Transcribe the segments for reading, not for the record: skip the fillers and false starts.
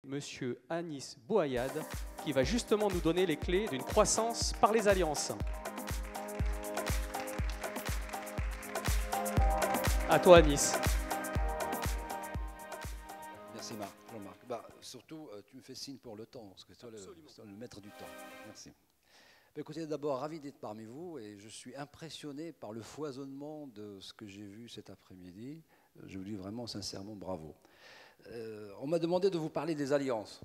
Monsieur Anis Bouayad, qui va justement nous donner les clés d'une croissance par les alliances. À toi, Anis. Merci Jean-Marc. Surtout, tu me fais signe pour le temps, parce que tu es le maître du temps. Merci. Écoutez, d'abord, ravi d'être parmi vous, et je suis impressionné par le foisonnement de ce que j'ai vu cet après-midi. Je vous dis vraiment sincèrement bravo. On m'a demandé de vous parler des alliances.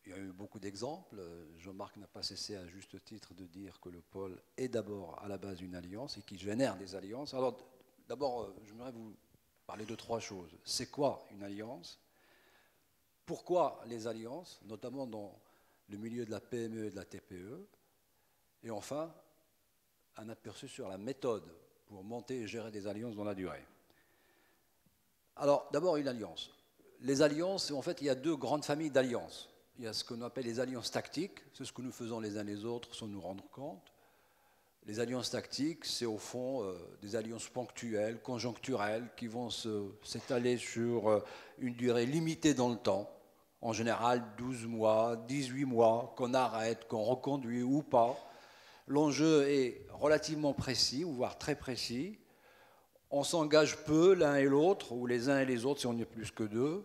Il y a eu beaucoup d'exemples. Jean-Marc n'a pas cessé à juste titre de dire que le pôle est d'abord à la base une alliance et qui génère des alliances. Alors d'abord, j'aimerais vous parler de trois choses. C'est quoi une alliance? Pourquoi les alliances, notamment dans le milieu de la PME et de la TPE? Et enfin, un aperçu sur la méthode pour monter et gérer des alliances dans la durée. Alors, d'abord, une alliance. Les alliances, en fait, il y a deux grandes familles d'alliances. Il y a ce qu'on appelle les alliances tactiques, c'est ce que nous faisons les uns les autres sans nous rendre compte. Les alliances tactiques, c'est au fond des alliances ponctuelles, conjoncturelles, qui vont s'étaler sur une durée limitée dans le temps, en général 12 mois, 18 mois, qu'on arrête, qu'on reconduit ou pas. L'enjeu est relativement précis, voire très précis. On s'engage peu l'un et l'autre, ou les uns et les autres si on est plus que deux.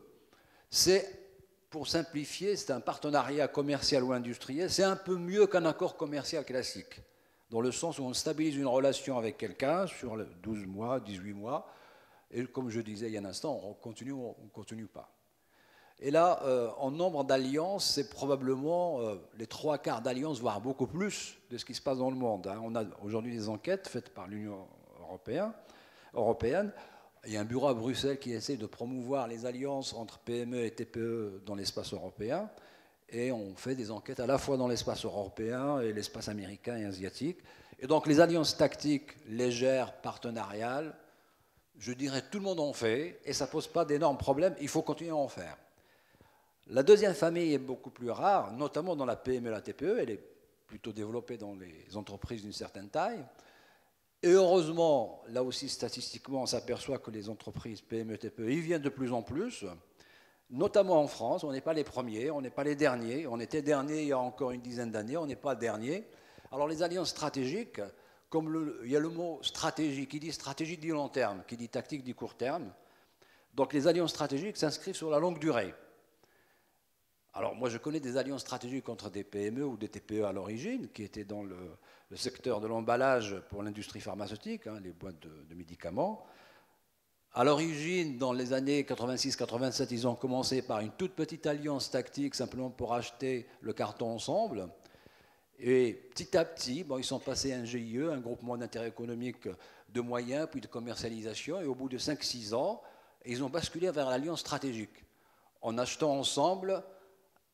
C'est, pour simplifier, c'est un partenariat commercial ou industriel. C'est un peu mieux qu'un accord commercial classique, dans le sens où on stabilise une relation avec quelqu'un sur 12 mois, 18 mois, et comme je disais il y a un instant, on continue ou on ne continue pas. Et là, en nombre d'alliances, c'est probablement les 3/4 d'alliances, voire beaucoup plus de ce qui se passe dans le monde. On a aujourd'hui des enquêtes faites par l'Union européenne. Il y a un bureau à Bruxelles qui essaie de promouvoir les alliances entre PME et TPE dans l'espace européen. Et on fait des enquêtes à la fois dans l'espace européen et l'espace américain et asiatique. Et donc les alliances tactiques, légères, partenariales, je dirais tout le monde en fait, et ça ne pose pas d'énormes problèmes, il faut continuer à en faire. La deuxième famille est beaucoup plus rare, notamment dans la PME et la TPE, elle est plutôt développée dans les entreprises d'une certaine taille. Et heureusement, là aussi statistiquement, on s'aperçoit que les entreprises PME, TPE, y viennent de plus en plus, notamment en France. On n'est pas les premiers, on n'est pas les derniers. On était derniers il y a encore une dizaine d'années, on n'est pas derniers. Alors les alliances stratégiques, comme il y a le mot stratégie, qui dit stratégie dit long terme, qui dit tactique dit court terme. Donc les alliances stratégiques s'inscrivent sur la longue durée. Alors moi je connais des alliances stratégiques entre des PME ou des TPE à l'origine, qui étaient dans le secteur de l'emballage pour l'industrie pharmaceutique, les boîtes de médicaments. À l'origine, dans les années 86-87, ils ont commencé par une toute petite alliance tactique, simplement pour acheter le carton ensemble. Et petit à petit, ils sont passés à un GIE, un groupement d'intérêt économique de moyens, puis de commercialisation, et au bout de 5-6 ans, ils ont basculé vers l'alliance stratégique, en achetant ensemble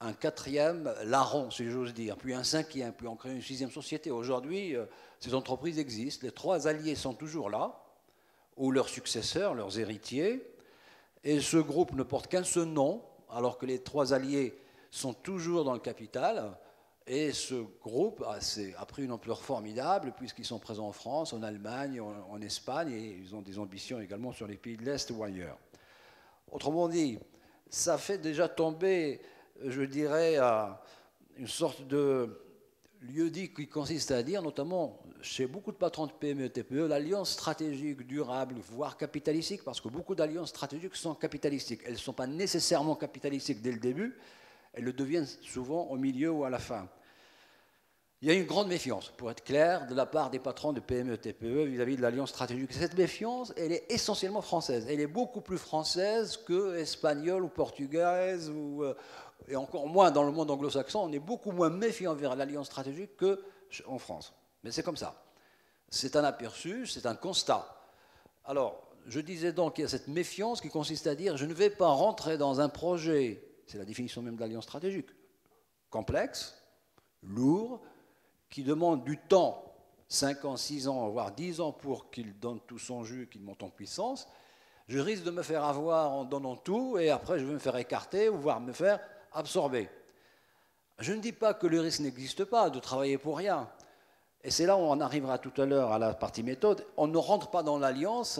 un quatrième larron, si j'ose dire, puis un cinquième, puis on crée une sixième société. Aujourd'hui, ces entreprises existent, les trois alliés sont toujours là, ou leurs successeurs, leurs héritiers, et ce groupe ne porte qu'un seul nom, alors que les trois alliés sont toujours dans le capital, et ce groupe a pris une ampleur formidable, puisqu'ils sont présents en France, en Allemagne, en Espagne, et ils ont des ambitions également sur les pays de l'Est ou ailleurs. Autrement dit, ça fait déjà tomber, je dirais, à une sorte de lieu-dit qui consiste à dire, notamment chez beaucoup de patrons de PME et TPE, l'alliance stratégique, durable, voire capitalistique, parce que beaucoup d'alliances stratégiques sont capitalistiques. Elles ne sont pas nécessairement capitalistiques dès le début, elles le deviennent souvent au milieu ou à la fin. Il y a une grande méfiance, pour être clair, de la part des patrons de PME et TPE vis-à-vis de l'alliance stratégique. Cette méfiance, elle est essentiellement française. Elle est beaucoup plus française que espagnole ou portugaise, et encore moins dans le monde anglo-saxon. On est beaucoup moins méfiant vers l'alliance stratégique qu'en France. Mais c'est comme ça. C'est un aperçu, c'est un constat. Alors, je disais donc qu'il y a cette méfiance qui consiste à dire je ne vais pas rentrer dans un projet, c'est la définition même de l'alliance stratégique, complexe, lourd, qui demande du temps, 5 ans, 6 ans, voire 10 ans pour qu'il donne tout son jus, qu'il monte en puissance. Je risque de me faire avoir en donnant tout et après je vais me faire écarter ou voire me faire absorber. Je ne dis pas que le risque n'existe pas, de travailler pour rien. Et c'est là où on arrivera tout à l'heure à la partie méthode. On ne rentre pas dans l'alliance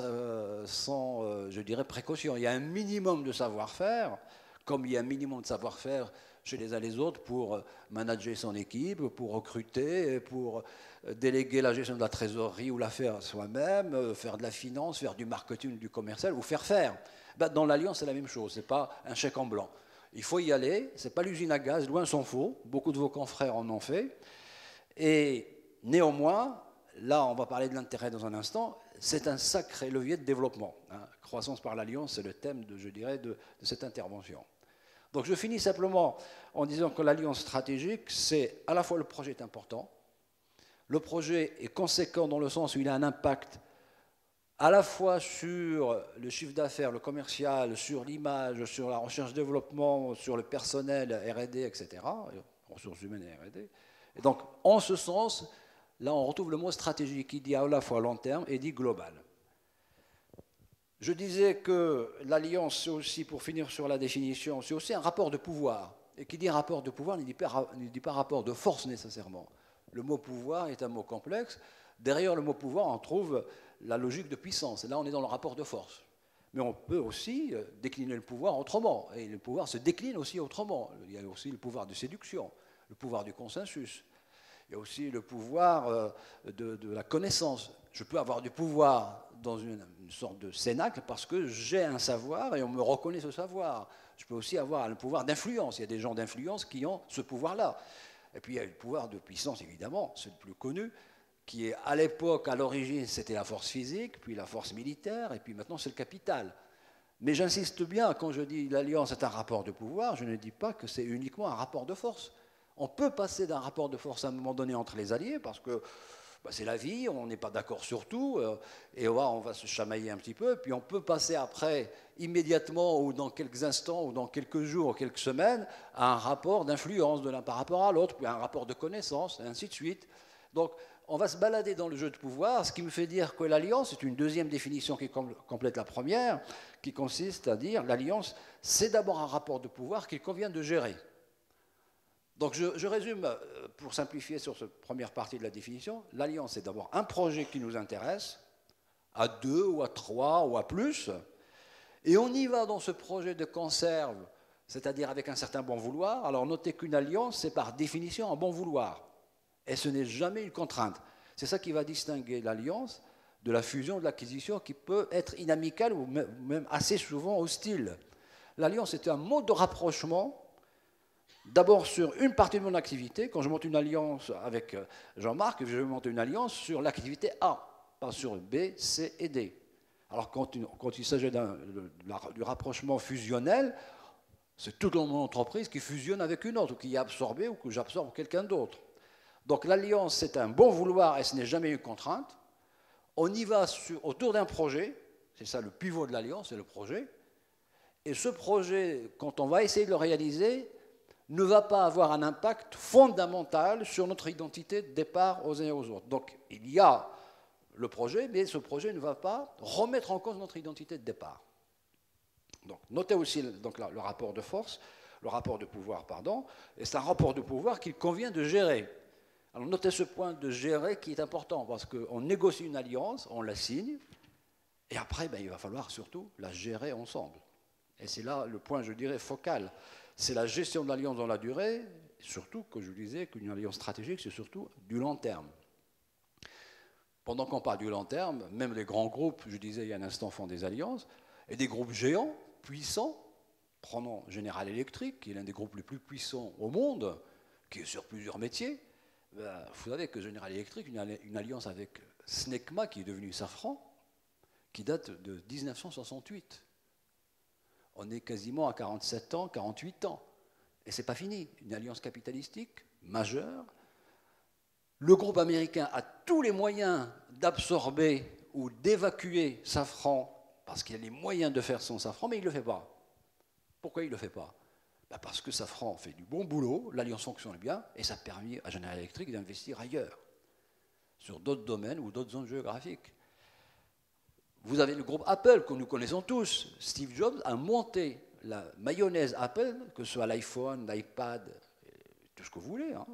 sans, je dirais, précaution. Il y a un minimum de savoir-faire, comme il y a un minimum de savoir-faire chez les uns et les autres pour manager son équipe, pour recruter, pour déléguer la gestion de la trésorerie ou la faire soi-même, faire de la finance, faire du marketing, du commercial ou faire. Ben, dans l'alliance, c'est la même chose. Ce n'est pas un chèque en blanc. Il faut y aller. Ce n'est pas l'usine à gaz, loin s'en faut. Beaucoup de vos confrères en ont fait. Et néanmoins, là, on va parler de l'intérêt dans un instant, c'est un sacré levier de développement. Hein. Croissance par l'alliance, c'est le thème, je dirais, de cette intervention. Donc je finis simplement en disant que l'alliance stratégique, c'est à la fois le projet est important, le projet est conséquent dans le sens où il a un impact à la fois sur le chiffre d'affaires, le commercial, sur l'image, sur la recherche-développement, sur le personnel, R&D, etc., ressources humaines et R&D. Et donc, en ce sens, là, on retrouve le mot stratégique qui dit à la fois long terme et dit global. Je disais que l'alliance, c'est aussi, pour finir sur la définition, c'est aussi un rapport de pouvoir. Et qui dit rapport de pouvoir ne dit pas rapport de force nécessairement. Le mot pouvoir est un mot complexe. Derrière le mot pouvoir, on trouve la logique de puissance. Et là, on est dans le rapport de force. Mais on peut aussi décliner le pouvoir autrement. Et le pouvoir se décline aussi autrement. Il y a aussi le pouvoir de séduction, le pouvoir du consensus. Il y a aussi le pouvoir de la connaissance. Je peux avoir du pouvoir dans une sorte de cénacle parce que j'ai un savoir et on me reconnaît ce savoir. Je peux aussi avoir le pouvoir d'influence. Il y a des gens d'influence qui ont ce pouvoir-là. Et puis il y a le pouvoir de puissance, évidemment, c'est le plus connu, qui est à l'époque, à l'origine, c'était la force physique, puis la force militaire, et puis maintenant c'est le capital. Mais j'insiste bien, quand je dis l'alliance est un rapport de pouvoir, je ne dis pas que c'est uniquement un rapport de force. On peut passer d'un rapport de force à un moment donné entre les alliés, parce que c'est la vie, on n'est pas d'accord sur tout, et on va se chamailler un petit peu, puis on peut passer après, immédiatement, ou dans quelques instants, ou dans quelques jours, ou quelques semaines, à un rapport d'influence de l'un par rapport à l'autre, puis à un rapport de connaissance, et ainsi de suite. Donc, on va se balader dans le jeu de pouvoir, ce qui me fait dire que l'alliance, c'est une deuxième définition qui complète la première, qui consiste à dire l'alliance, c'est d'abord un rapport de pouvoir qu'il convient de gérer. Donc je résume, pour simplifier sur cette première partie de la définition, l'alliance, c'est d'abord un projet qui nous intéresse, à 2 ou à 3 ou à plus, et on y va dans ce projet de conserve, c'est-à-dire avec un certain bon vouloir. Alors notez qu'une alliance, c'est par définition un bon vouloir. Et ce n'est jamais une contrainte. C'est ça qui va distinguer l'alliance de la fusion, de l'acquisition, qui peut être inamicale ou même assez souvent hostile. L'alliance est un mode de rapprochement, d'abord sur une partie de mon activité. Quand je monte une alliance avec Jean-Marc, je vais monter une alliance sur l'activité A, pas sur B, C et D. Alors quand il s'agit du rapprochement fusionnel, c'est toute mon entreprise qui fusionne avec une autre, ou qui est absorbée, ou que j'absorbe quelqu'un d'autre. Donc l'alliance, c'est un bon vouloir et ce n'est jamais une contrainte. On y va autour d'un projet, c'est ça le pivot de l'alliance, c'est le projet. Et ce projet, quand on va essayer de le réaliser, ne va pas avoir un impact fondamental sur notre identité de départ aux uns et aux autres. Donc il y a le projet, mais ce projet ne va pas remettre en cause notre identité de départ. Donc notez aussi donc, le rapport de force, le rapport de pouvoir, pardon, et c'est un rapport de pouvoir qu'il convient de gérer. Alors notez ce point de gérer qui est important, parce qu'on négocie une alliance, on la signe, et après, il va falloir surtout la gérer ensemble. Et c'est là le point, je dirais, focal. C'est la gestion de l'alliance dans la durée, surtout, que je vous disais, qu'une alliance stratégique, c'est surtout du long terme. Pendant qu'on parle du long terme, même les grands groupes, je disais il y a un instant, font des alliances, et des groupes géants, puissants, prenons General Electric, qui est l'un des groupes les plus puissants au monde, qui est sur plusieurs métiers. Vous savez que General Electric, une alliance avec Snecma, qui est devenu Safran, qui date de 1968. On est quasiment à 47 ans, 48 ans. Et ce n'est pas fini. Une alliance capitalistique majeure. Le groupe américain a tous les moyens d'absorber ou d'évacuer Safran, parce qu'il a les moyens de faire son Safran, mais il ne le fait pas. Pourquoi il ne le fait pas ? Parce que Safran fait du bon boulot, l'alliance fonctionne bien, et ça a permis à General Electric d'investir ailleurs, sur d'autres domaines ou d'autres zones géographiques. Vous avez le groupe Apple, que nous connaissons tous. Steve Jobs a monté la mayonnaise Apple, que ce soit l'iPhone, l'iPad, tout ce que vous voulez. Hein.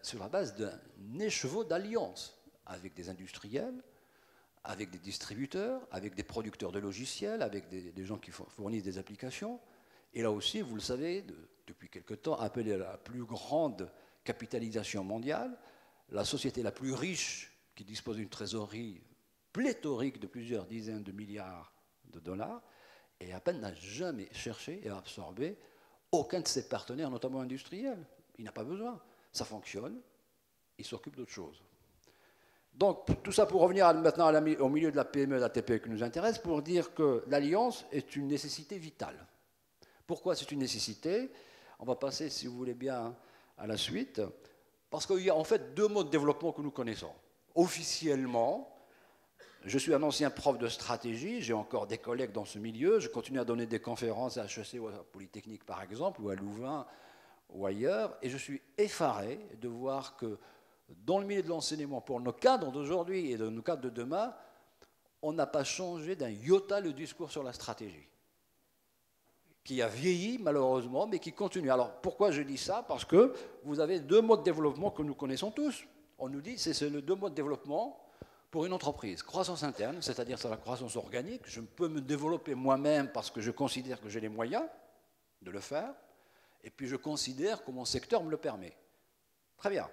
sur la base d'un écheveau d'alliances avec des industriels, avec des distributeurs, avec des producteurs de logiciels, avec des gens qui fournissent des applications. Et là aussi, vous le savez, depuis quelque temps, appelée la plus grande capitalisation mondiale, la société la plus riche qui dispose d'une trésorerie pléthorique de plusieurs dizaines de milliards de dollars, et à peine n'a jamais cherché et absorbé aucun de ses partenaires, notamment industriels. Il n'a pas besoin. Ça fonctionne, il s'occupe d'autre chose. Donc, tout ça pour revenir maintenant au milieu de la PME et de la TPE qui nous intéresse, pour dire que l'alliance est une nécessité vitale. Pourquoi c'est une nécessité? On va passer, si vous voulez bien, à la suite. Parce qu'il y a en fait deux modes de développement que nous connaissons. Officiellement, je suis un ancien prof de stratégie, j'ai encore des collègues dans ce milieu, je continue à donner des conférences à HEC ou à Polytechnique par exemple, ou à Louvain ou ailleurs, et je suis effaré de voir que dans le milieu de l'enseignement, pour nos cadres d'aujourd'hui et de nos cadres de demain, on n'a pas changé d'un iota le discours sur la stratégie, qui a vieilli malheureusement, mais qui continue. Alors pourquoi je dis ça? Parce que vous avez deux modes de développement que nous connaissons tous. On nous dit que c'est le deux modes de développement pour une entreprise. Croissance interne, c'est-à-dire c'est la croissance organique. Je peux me développer moi-même parce que je considère que j'ai les moyens de le faire, et puis je considère que mon secteur me le permet. Très bien.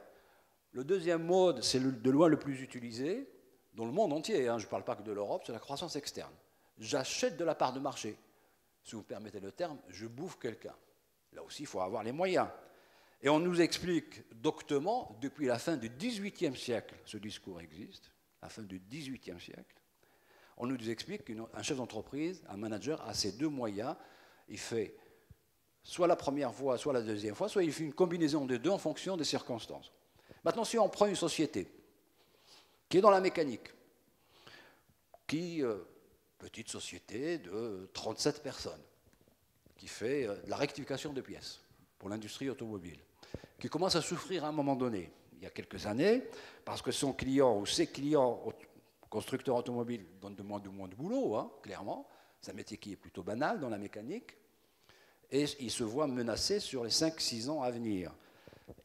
Le deuxième mode, c'est de loin le plus utilisé, dans le monde entier, hein, je ne parle pas que de l'Europe, c'est la croissance externe. J'achète de la part de marché. Si vous permettez le terme, je bouffe quelqu'un. Là aussi, il faut avoir les moyens. Et on nous explique doctement, depuis la fin du XVIIIe siècle, ce discours existe, la fin du XVIIIe siècle, on nous explique qu'un chef d'entreprise, un manager, a ces deux moyens. Il fait soit la première fois, soit la deuxième fois, soit il fait une combinaison des deux en fonction des circonstances. Maintenant, si on prend une société qui est dans la mécanique, petite société de 37 personnes, qui fait de la rectification de pièces pour l'industrie automobile, qui commence à souffrir à un moment donné, il y a quelques années, parce que son client ou ses clients constructeurs automobiles donnent de moins de boulot, hein, clairement. C'est un métier qui est plutôt banal dans la mécanique, et il se voit menacé sur les 5-6 ans à venir.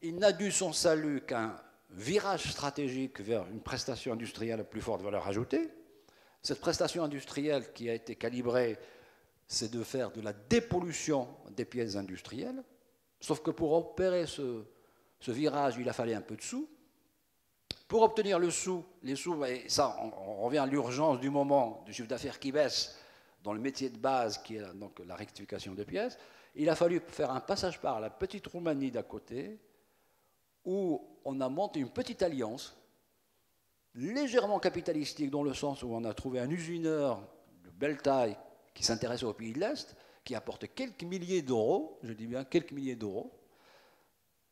Il n'a dû son salut qu'un virage stratégique vers une prestation industrielle à plus forte valeur ajoutée. Cette prestation industrielle qui a été calibrée, c'est de faire de la dépollution des pièces industrielles. Sauf que pour opérer ce virage, il a fallu un peu de sous. Pour obtenir les sous, et ça, on revient à l'urgence du moment, du chiffre d'affaires qui baisse dans le métier de base, qui est donc la rectification de pièces. Il a fallu faire un passage par la petite Roumanie d'à côté, où on a monté une petite alliance, légèrement capitalistique, dans le sens où on a trouvé un usineur de belle taille qui s'intéresse aux pays de l'Est, qui apporte quelques milliers d'euros, je dis bien quelques milliers d'euros.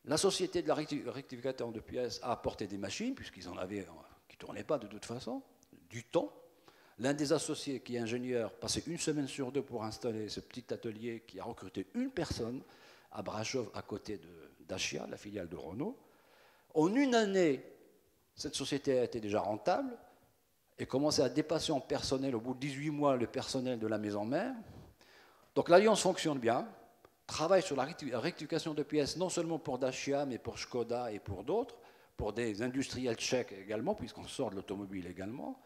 La société de la rectificateur de pièces a apporté des machines, puisqu'ils en avaient, qui ne tournaient pas de toute façon, du temps. L'un des associés, qui est ingénieur, passait une semaine sur deux pour installer ce petit atelier, qui a recruté une personne à Brasov, à côté d'Dacia, la filiale de Renault. En une année, cette société a été déjà rentable et commençait à dépasser en personnel, au bout de 18 mois, le personnel de la maison mère. Donc l'alliance fonctionne bien, travaille sur la rectification de pièces, non seulement pour Dacia, mais pour Skoda et pour d'autres, pour des industriels tchèques également, puisqu'on sort de l'automobile également.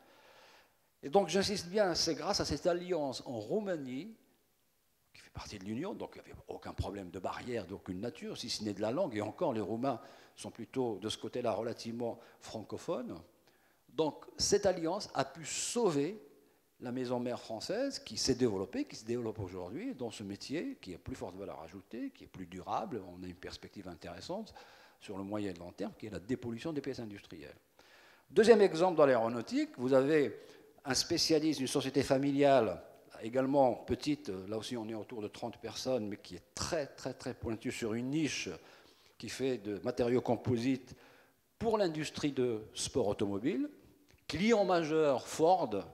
Et donc j'insiste bien, c'est grâce à cette alliance en Roumanie, qui fait partie de l'Union, donc il n'y avait aucun problème de barrière d'aucune nature, si ce n'est de la langue, et encore les Roumains sont plutôt de ce côté-là relativement francophones. Donc cette alliance a pu sauver la maison mère française qui s'est développée, qui se développe aujourd'hui dans ce métier qui a plus forte valeur ajoutée, qui est plus durable, on a une perspective intéressante sur le moyen et le long terme, qui est la dépollution des pièces industrielles. Deuxième exemple dans l'aéronautique, vous avez un spécialiste d'une société familiale, également petite, là aussi on est autour de 30 personnes, mais qui est très très très pointue sur une niche qui fait de matériaux composites pour l'industrie de sport automobile. Client majeur, Ford,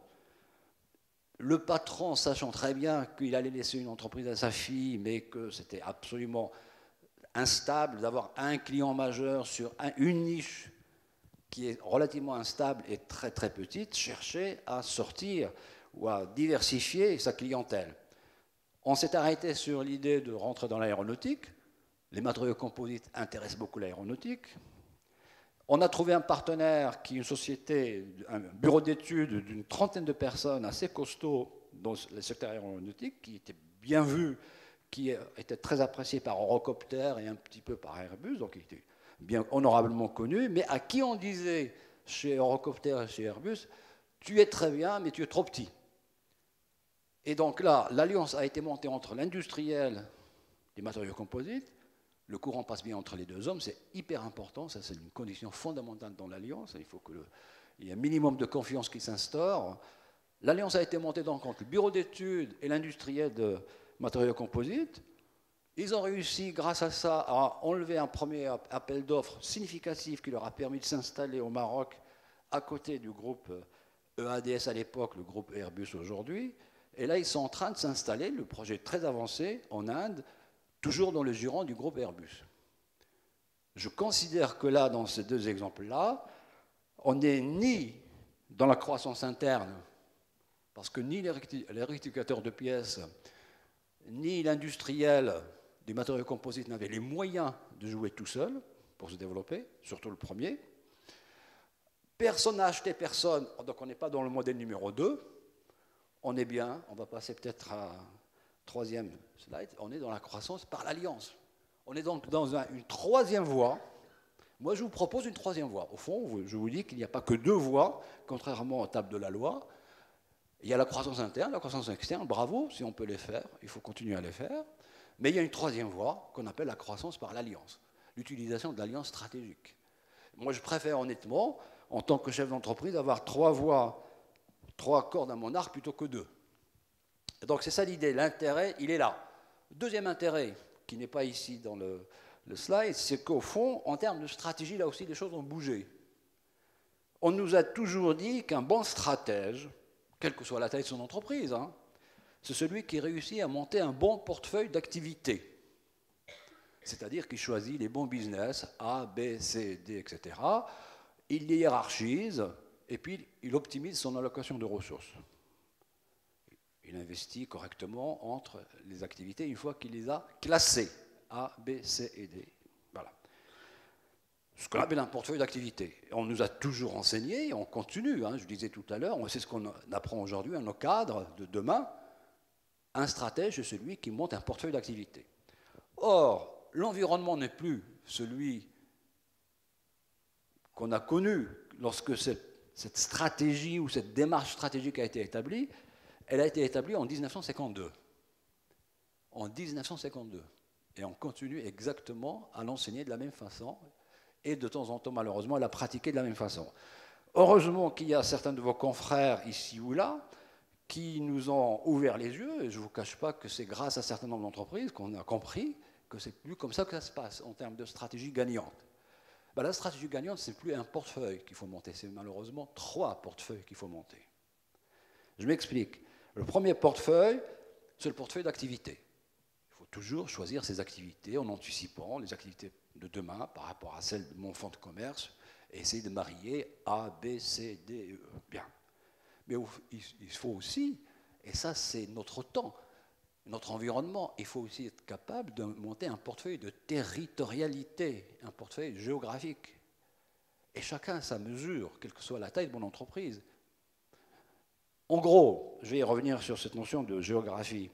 le patron sachant très bien qu'il allait laisser une entreprise à sa fille, mais que c'était absolument instable d'avoir un client majeur sur une niche qui est relativement instable et très très petite, cherchait à sortir ou à diversifier sa clientèle. On s'est arrêté sur l'idée de rentrer dans l'aéronautique. Les matériaux composites intéressent beaucoup l'aéronautique. On a trouvé un partenaire qui est une société, un bureau d'études d'une trentaine de personnes assez costaud dans le secteur aéronautique, qui était bien vu, qui était très apprécié par Eurocopter et un petit peu par Airbus, donc il était bien honorablement connu, mais à qui on disait chez Eurocopter et chez Airbus, tu es très bien, mais tu es trop petit. Et donc là, l'alliance a été montée entre l'industriel des matériaux composites. Le courant passe bien entre les deux hommes, c'est hyper important, ça c'est une condition fondamentale dans l'alliance, il faut qu'il y ait un minimum de confiance qui s'instaure. L'alliance a été montée donc entre le bureau d'études et l'industriel de matériaux composites. Ils ont réussi, grâce à ça, à enlever un premier appel d'offres significatif qui leur a permis de s'installer au Maroc, à côté du groupe EADS à l'époque, le groupe Airbus aujourd'hui. Et là, ils sont en train de s'installer, le projet est très avancé, en Inde, toujours dans le giron du groupe Airbus. Je considère que là, dans ces deux exemples-là, on n'est ni dans la croissance interne, parce que ni les rectificateurs de pièces, ni l'industriel des matériaux composites n'avaient les moyens de jouer tout seul pour se développer, surtout le premier. Personne n'a acheté personne, donc on n'est pas dans le modèle numéro 2. On est bien, on va passer peut-être à troisième slide, on est dans la croissance par l'alliance. On est donc dans une troisième voie. Moi, je vous propose une troisième voie. Au fond, je vous dis qu'il n'y a pas que deux voies, contrairement aux tables de la loi. Il y a la croissance interne, la croissance externe, bravo, si on peut les faire, il faut continuer à les faire. Mais il y a une troisième voie qu'on appelle la croissance par l'alliance, l'utilisation de l'alliance stratégique. Moi, je préfère honnêtement, en tant que chef d'entreprise, avoir trois voies, trois cordes à mon arc plutôt que deux. Donc c'est ça l'idée, l'intérêt, il est là. Deuxième intérêt, qui n'est pas ici dans le slide, c'est qu'au fond, en termes de stratégie, là aussi, les choses ont bougé. On nous a toujours dit qu'un bon stratège, quelle que soit la taille de son entreprise, hein, c'est celui qui réussit à monter un bon portefeuille d'activités. C'est-à-dire qu'il choisit les bons business, A, B, C, D, etc. Il les hiérarchise et puis il optimise son allocation de ressources. Il investit correctement entre les activités une fois qu'il les a classées, A, B, C et D. Voilà. Ce qu'on appelle un portefeuille d'activités. On nous a toujours enseigné, et on continue, hein, je disais tout à l'heure, c'est ce qu'on apprend aujourd'hui à nos cadres de demain. Un stratège, c'est celui qui monte un portefeuille d'activités. Or, l'environnement n'est plus celui qu'on a connu lorsque cette stratégie ou cette démarche stratégique a été établie. Elle a été établie en 1952. En 1952. Et on continue exactement à l'enseigner de la même façon et de temps en temps, malheureusement, à la pratiquer de la même façon. Heureusement qu'il y a certains de vos confrères ici ou là qui nous ont ouvert les yeux, et je ne vous cache pas que c'est grâce à un certain nombre d'entreprises qu'on a compris que c'est plus comme ça que ça se passe en termes de stratégie gagnante. Ben, la stratégie gagnante, c'est plus un portefeuille qu'il faut monter, c'est malheureusement 3 portefeuilles qu'il faut monter. Je m'explique. Le premier portefeuille, c'est le portefeuille d'activités. Il faut toujours choisir ses activités en anticipant les activités de demain par rapport à celles de mon fonds de commerce et essayer de marier A, B, C, D et E. Bien. Mais il faut aussi, et ça c'est notre temps, notre environnement, il faut aussi être capable de monter un portefeuille de territorialité, un portefeuille géographique. Et chacun à sa mesure, quelle que soit la taille de mon entreprise. En gros, je vais revenir sur cette notion de géographie.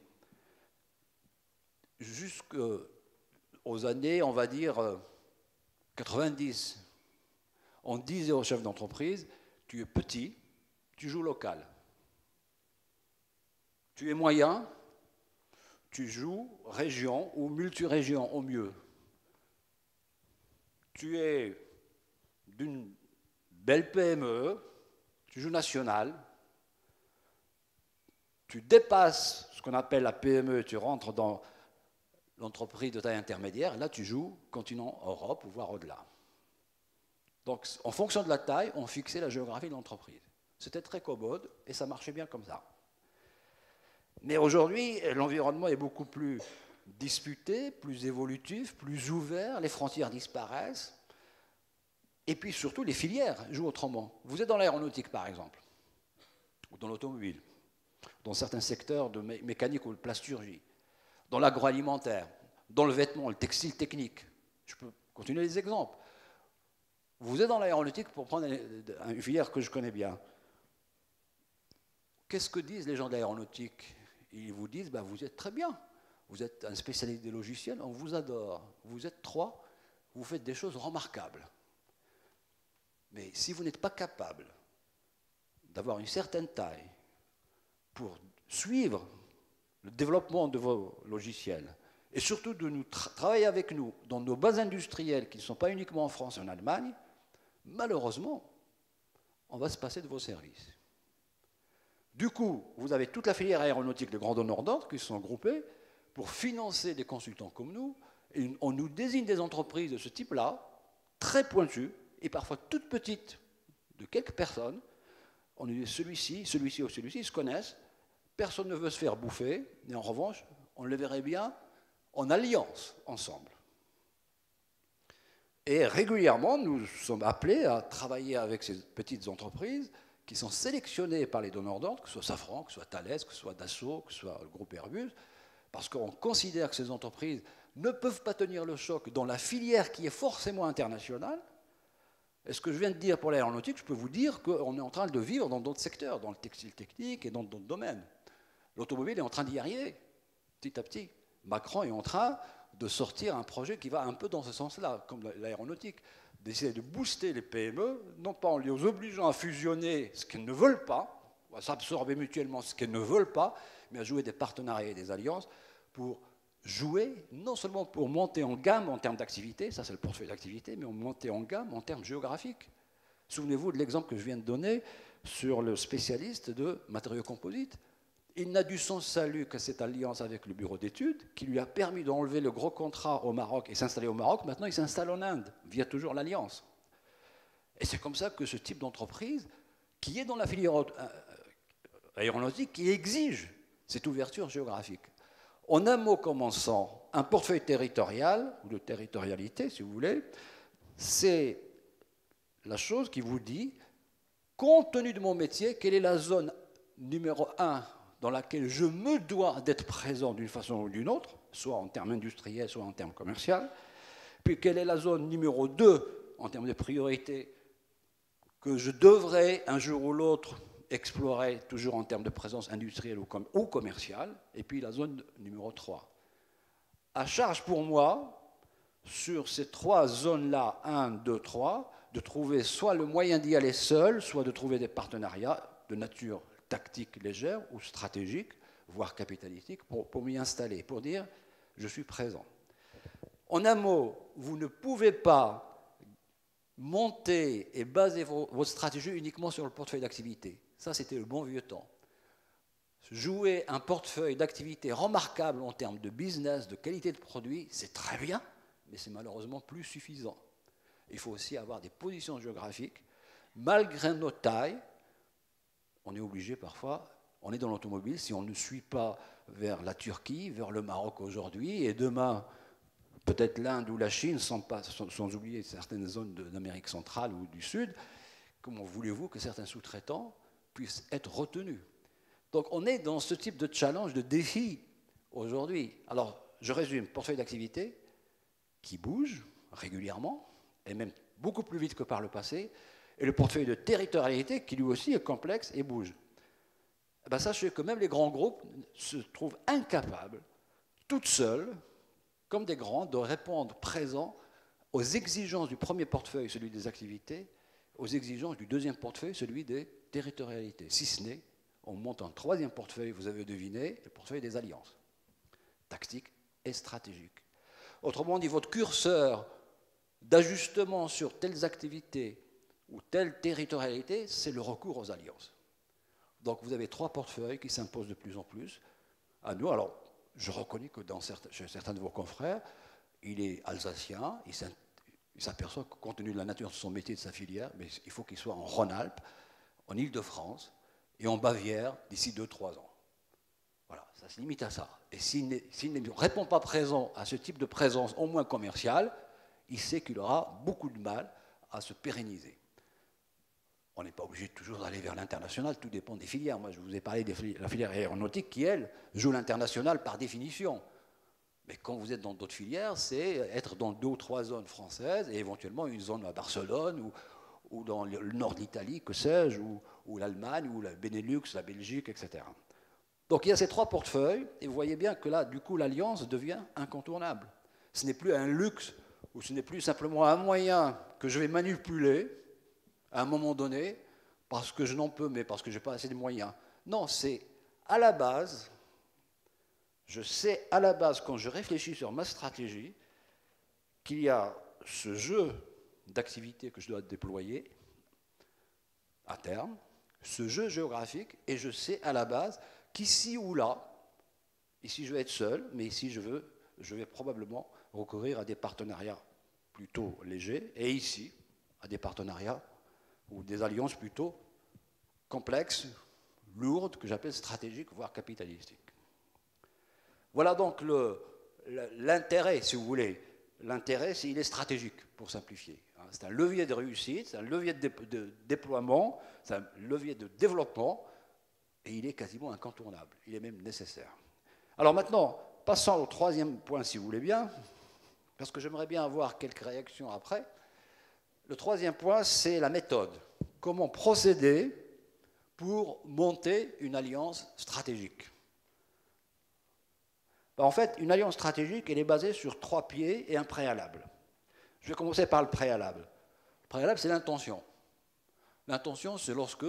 Jusqu'aux années, on va dire, 90, on disait aux chefs d'entreprise, tu es petit, tu joues local. Tu es moyen, tu joues région ou multirégion au mieux. Tu es d'une belle PME, tu joues national. Tu dépasses ce qu'on appelle la PME, tu rentres dans l'entreprise de taille intermédiaire, et là tu joues continent Europe, voire au-delà. Donc en fonction de la taille, on fixait la géographie de l'entreprise. C'était très commode et ça marchait bien comme ça. Mais aujourd'hui, l'environnement est beaucoup plus disputé, plus évolutif, plus ouvert, les frontières disparaissent, et puis surtout les filières jouent autrement. Vous êtes dans l'aéronautique par exemple, ou dans l'automobile, dans certains secteurs de mécanique ou de plasturgie, dans l'agroalimentaire, dans le vêtement, le textile technique. Je peux continuer les exemples. Vous êtes dans l'aéronautique, pour prendre une filière que je connais bien. Qu'est-ce que disent les gens de l'aéronautique? Ils vous disent, ben, vous êtes très bien. Vous êtes un spécialiste des logiciels, on vous adore. Vous êtes 3, vous faites des choses remarquables. Mais si vous n'êtes pas capable d'avoir une certaine taille pour suivre le développement de vos logiciels, et surtout de nous travailler avec nous dans nos bases industrielles qui ne sont pas uniquement en France et en Allemagne, malheureusement, on va se passer de vos services. Du coup, vous avez toute la filière aéronautique de grands donneurs d'ordre qui sont groupés pour financer des consultants comme nous. Et on nous désigne des entreprises de ce type-là, très pointues, et parfois toutes petites, de quelques personnes. On nous dit celui-ci ou celui-ci, ils se connaissent, personne ne veut se faire bouffer, mais en revanche, on le verrait bien en alliance ensemble. Et régulièrement, nous sommes appelés à travailler avec ces petites entreprises qui sont sélectionnées par les donneurs d'ordre, que ce soit Safran, que ce soit Thales, que ce soit Dassault, que ce soit le groupe Airbus, parce qu'on considère que ces entreprises ne peuvent pas tenir le choc dans la filière qui est forcément internationale. Et ce que je viens de dire pour l'aéronautique, je peux vous dire qu'on est en train de vivre dans d'autres secteurs, dans le textile technique et dans d'autres domaines. L'automobile est en train d'y arriver, petit à petit. Macron est en train de sortir un projet qui va un peu dans ce sens-là, comme l'aéronautique, d'essayer de booster les PME, non pas en les obligeant à fusionner ce qu'elles ne veulent pas, à s'absorber mutuellement ce qu'elles ne veulent pas, mais à jouer des partenariats et des alliances pour jouer, non seulement pour monter en gamme en termes d'activité, ça c'est le portefeuille d'activité, mais monter en gamme en termes géographiques. Souvenez-vous de l'exemple que je viens de donner sur le spécialiste de matériaux composites. Il n'a dû son salut que cette alliance avec le bureau d'études qui lui a permis d'enlever le gros contrat au Maroc et s'installer au Maroc. Maintenant, il s'installe en Inde, via toujours l'alliance. Et c'est comme ça que ce type d'entreprise, qui est dans la filière aéronautique, qui exige cette ouverture géographique. En un mot commençant, un portefeuille territorial, ou de territorialité, si vous voulez, c'est la chose qui vous dit, compte tenu de mon métier, quelle est la zone numéro 1 dans laquelle je me dois d'être présent d'une façon ou d'une autre, soit en termes industriels, soit en termes commerciaux, puis quelle est la zone numéro 2 en termes de priorité que je devrais un jour ou l'autre explorer, toujours en termes de présence industrielle ou commerciale, et puis la zone numéro 3. À charge pour moi, sur ces 3 zones-là, 1, 2, 3, de trouver soit le moyen d'y aller seul, soit de trouver des partenariats de nature tactique légère ou stratégique, voire capitalistique, pour m'y installer, pour dire je suis présent. En un mot, vous ne pouvez pas monter et baser votre stratégie uniquement sur le portefeuille d'activité. Ça, c'était le bon vieux temps. Jouer un portefeuille d'activité remarquable en termes de business, de qualité de produit, c'est très bien, mais c'est malheureusement plus suffisant. Il faut aussi avoir des positions géographiques. Malgré nos tailles, on est obligé parfois, on est dans l'automobile, si on ne suit pas vers la Turquie, vers le Maroc aujourd'hui, et demain, peut-être l'Inde ou la Chine, sans oublier certaines zones d'Amérique centrale ou du Sud, comment voulez-vous que certains sous-traitants puissent être retenus? Donc on est dans ce type de challenge, de défi aujourd'hui. Alors, je résume, portefeuille d'activité qui bouge régulièrement, et même beaucoup plus vite que par le passé, et le portefeuille de territorialité qui lui aussi est complexe et bouge. Eh bien, sachez que même les grands groupes se trouvent incapables, toutes seules, comme des grands, de répondre présent aux exigences du premier portefeuille, celui des activités, aux exigences du deuxième portefeuille, celui des territorialités. Si ce n'est, on monte un troisième portefeuille, vous avez deviné, le portefeuille des alliances, tactique et stratégique. Autrement dit, votre curseur d'ajustement sur telles activités ou telle territorialité, c'est le recours aux alliances. Donc vous avez 3 portefeuilles qui s'imposent de plus en plus à nous. Alors, je reconnais que chez certains de vos confrères, il est alsacien, il s'aperçoit que compte tenu de la nature de son métier, de sa filière, mais il faut qu'il soit en Rhône-Alpes, en Île-de-France et en Bavière d'ici 2-3 ans. Voilà, ça se limite à ça. Et s'il ne répond pas présent à ce type de présence, au moins commerciale, il sait qu'il aura beaucoup de mal à se pérenniser. On n'est pas obligé toujours d'aller vers l'international, tout dépend des filières. Moi, je vous ai parlé de la filière aéronautique qui, elle, joue l'international par définition. Mais quand vous êtes dans d'autres filières, c'est être dans 2 ou 3 zones françaises et éventuellement une zone à Barcelone ou dans le nord d'Italie, que sais-je, ou l'Allemagne, ou la Benelux, la Belgique, etc. Donc il y a ces 3 portefeuilles, et vous voyez bien que là, du coup, l'alliance devient incontournable. Ce n'est plus un luxe, ou ce n'est plus simplement un moyen que je vais manipuler à un moment donné, parce que je n'en peux, mais parce que je n'ai pas assez de moyens. Non, c'est à la base, je sais à la base, quand je réfléchis sur ma stratégie, qu'il y a ce jeu d'activités que je dois déployer à terme, ce jeu géographique, et je sais à la base qu'ici ou là, ici je vais être seul, mais ici je vais probablement recourir à des partenariats plutôt légers, et ici à des partenariats ou des alliances plutôt complexes, lourdes, que j'appelle stratégiques, voire capitalistiques. Voilà donc l'intérêt, si vous voulez. L'intérêt, il est stratégique, pour simplifier. C'est un levier de réussite, c'est un levier de déploiement, c'est un levier de développement, et il est quasiment incontournable, il est même nécessaire. Alors maintenant, passons au 3e point, si vous voulez bien, parce que j'aimerais bien avoir quelques réactions après. Le 3e point, c'est la méthode. Comment procéder pour monter une alliance stratégique? En fait, une alliance stratégique, elle est basée sur 3 pieds et un préalable. Je vais commencer par le préalable. Le préalable, c'est l'intention. L'intention, c'est lorsque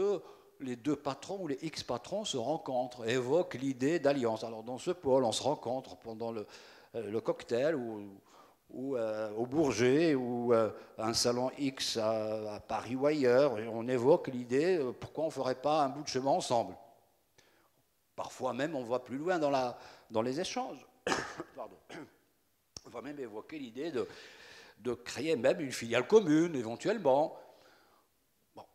les 2 patrons ou les X patrons se rencontrent, évoquent l'idée d'alliance. Alors dans ce pôle, on se rencontre pendant le cocktail ou au Bourget ou un salon X à Paris ou ailleurs, et on évoque l'idée pourquoi on ne ferait pas un bout de chemin ensemble. Parfois même, on va plus loin dans les échanges. Pardon. On va même évoquer l'idée de créer même une filiale commune, éventuellement. Bon.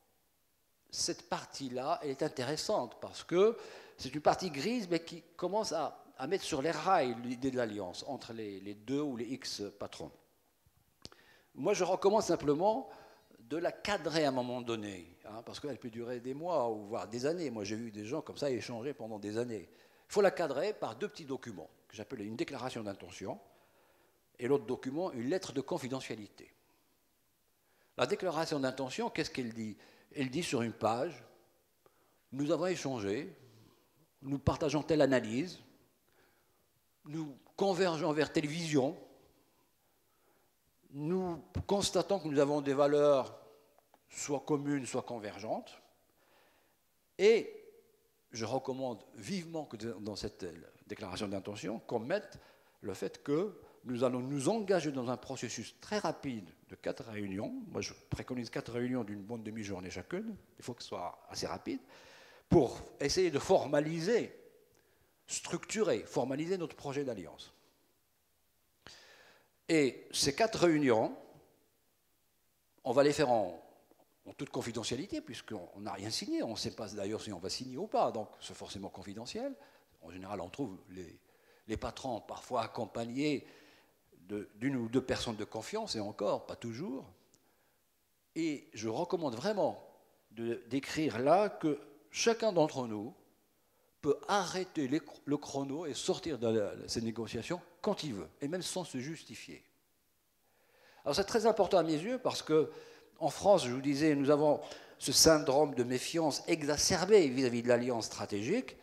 Cette partie-là, elle est intéressante parce que c'est une partie grise, mais qui commence à mettre sur les rails l'idée de l'alliance entre les 2 ou les X patrons. Moi, je recommande simplement de la cadrer à un moment donné, parce qu'elle peut durer des mois ou voire des années. Moi, j'ai vu des gens comme ça échanger pendant des années. Il faut la cadrer par 2 petits documents, que j'appelle une déclaration d'intention, et l'autre document, une lettre de confidentialité. La déclaration d'intention, qu'est-ce qu'elle dit? Elle dit sur une page, nous avons échangé, nous partageons telle analyse, nous convergeons vers telle vision, nous constatons que nous avons des valeurs soit communes, soit convergentes, et je recommande vivement que dans cette déclaration d'intention, qu'on mette le fait que nous allons nous engager dans un processus très rapide de 4 réunions. Moi, je préconise 4 réunions d'une bonne demi-journée chacune. Il faut que ce soit assez rapide pour essayer de formaliser, structurer, formaliser notre projet d'alliance. Et ces 4 réunions, on va les faire en toute confidentialité, puisqu'on n'a rien signé. On ne sait pas d'ailleurs si on va signer ou pas, donc c'est forcément confidentiel. En général, on trouve les patrons parfois accompagnés d'une ou 2 personnes de confiance, et encore, pas toujours. Et je recommande vraiment d'écrire là que chacun d'entre nous peut arrêter le chrono et sortir de ces négociations quand il veut, et même sans se justifier. Alors c'est très important à mes yeux parce que en France, je vous disais, nous avons ce syndrome de méfiance exacerbé vis-à-vis de l'alliance stratégique,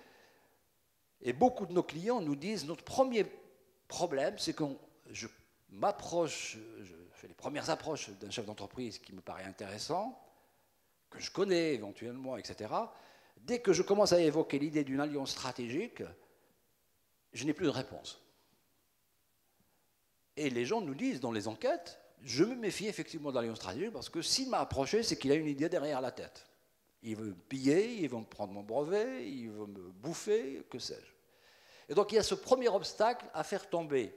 et beaucoup de nos clients nous disent notre premier problème, c'est que je fais les premières approches d'un chef d'entreprise qui me paraît intéressant, que je connais éventuellement, etc. Dès que je commence à évoquer l'idée d'une alliance stratégique, je n'ai plus de réponse. Et les gens nous disent dans les enquêtes, je me méfie effectivement de l'alliance stratégique parce que s'il m'a approché, c'est qu'il a une idée derrière la tête. Il veut me piller, il veut me prendre mon brevet, il veut me bouffer, que sais-je. Et donc il y a ce premier obstacle à faire tomber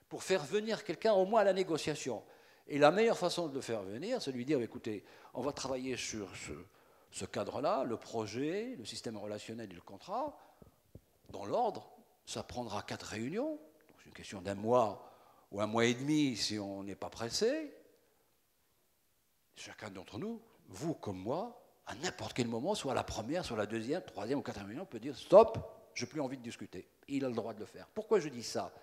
pour faire venir quelqu'un au moins à la négociation. Et la meilleure façon de le faire venir, c'est de lui dire, écoutez, on va travailler sur ce cadre-là, le projet, le système relationnel et le contrat, dans l'ordre, ça prendra 4 réunions, c'est une question d'1 mois ou 1 mois et demi si on n'est pas pressé. Chacun d'entre nous, vous comme moi, à n'importe quel moment, soit la première, soit la deuxième, 3e ou 4e réunion, peut dire stop, je n'ai plus envie de discuter. Il a le droit de le faire. Pourquoi je dis ça?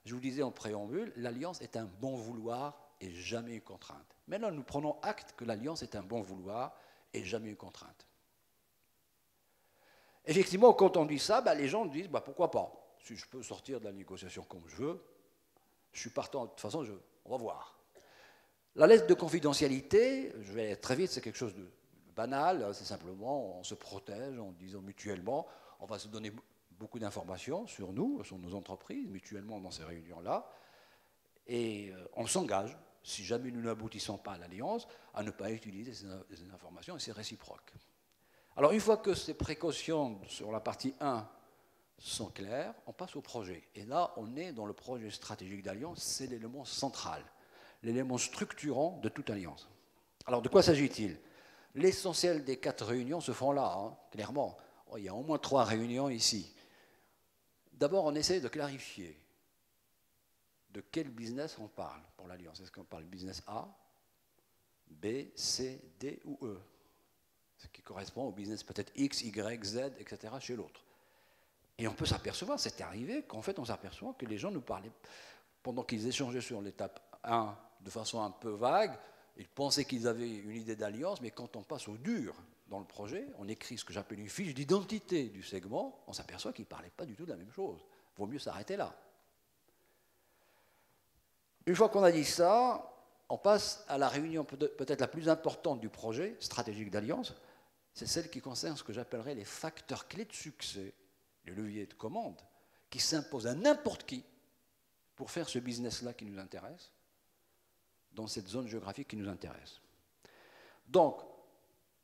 Je vous disais en préambule, l'alliance est un bon vouloir et jamais une contrainte. Maintenant, nous prenons acte que l'alliance est un bon vouloir et jamais une contrainte. Effectivement, quand on dit ça, les gens disent pourquoi pas. Si je peux sortir de la négociation comme je veux, je suis partant. De toute façon, on va voir. La lettre de confidentialité, je vais aller très vite, c'est quelque chose de banal. C'est simplement, on se protège en disant mutuellement, on va se donner beaucoup d'informations sur nous, sur nos entreprises, mutuellement dans ces réunions-là. Et on s'engage, si jamais nous n'aboutissons pas à l'alliance, à ne pas utiliser ces informations et c'est réciproque. Alors, une fois que ces précautions sur la partie 1 sont claires, on passe au projet. Et là, on est dans le projet stratégique d'alliance, c'est l'élément central, l'élément structurant de toute alliance. Alors, de quoi s'agit-il? L'essentiel des 4 réunions se font là, clairement. Il y a au moins 3 réunions ici. D'abord, on essaie de clarifier de quel business on parle pour l'alliance. Est-ce qu'on parle business A, B, C, D ou E? Ce qui correspond au business peut-être X, Y, Z, etc. chez l'autre. Et on peut s'apercevoir, c'est arrivé, qu'en fait on s'aperçoit que les gens nous parlaient, pendant qu'ils échangeaient sur l'étape 1 de façon un peu vague, ils pensaient qu'ils avaient une idée d'alliance, mais quand on passe au dur dans le projet, on écrit ce que j'appelle une fiche d'identité du segment, on s'aperçoit qu'ils ne parlaient pas du tout de la même chose. Il vaut mieux s'arrêter là. Une fois qu'on a dit ça, on passe à la réunion peut-être la plus importante du projet stratégique d'alliance, c'est celle qui concerne ce que j'appellerais les facteurs clés de succès, les leviers de commande, qui s'imposent à n'importe qui pour faire ce business-là qui nous intéresse, dans cette zone géographique qui nous intéresse. Donc,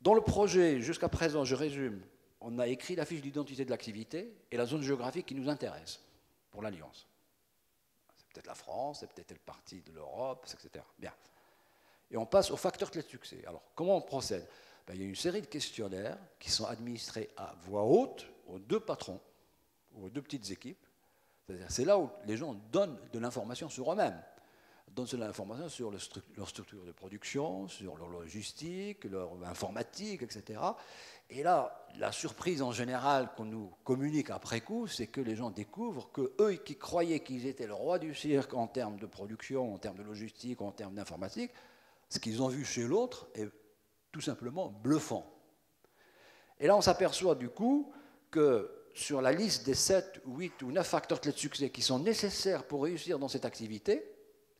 dans le projet, jusqu'à présent, je résume, on a écrit la fiche d'identité de l'activité et la zone géographique qui nous intéresse pour l'Alliance. C'est peut-être la France, c'est peut-être telle partie de l'Europe, etc. Bien. Et on passe aux facteurs clés de succès. Alors, comment on procède? Il y a une série de questionnaires qui sont administrés à voix haute aux 2 patrons, aux 2 petites équipes. C'est là où les gens donnent de l'information sur eux-mêmes. Donnent de l'information sur leur structure de production, sur leur logistique, leur informatique, etc. Et là, la surprise en général qu'on nous communique après coup, c'est que les gens découvrent qu'eux qui croyaient qu'ils étaient le roi du cirque en termes de production, en termes de logistique, en termes d'informatique, ce qu'ils ont vu chez l'autre est tout simplement bluffant. Et là, on s'aperçoit du coup que sur la liste des 7, 8 ou 9 facteurs clés de succès qui sont nécessaires pour réussir dans cette activité,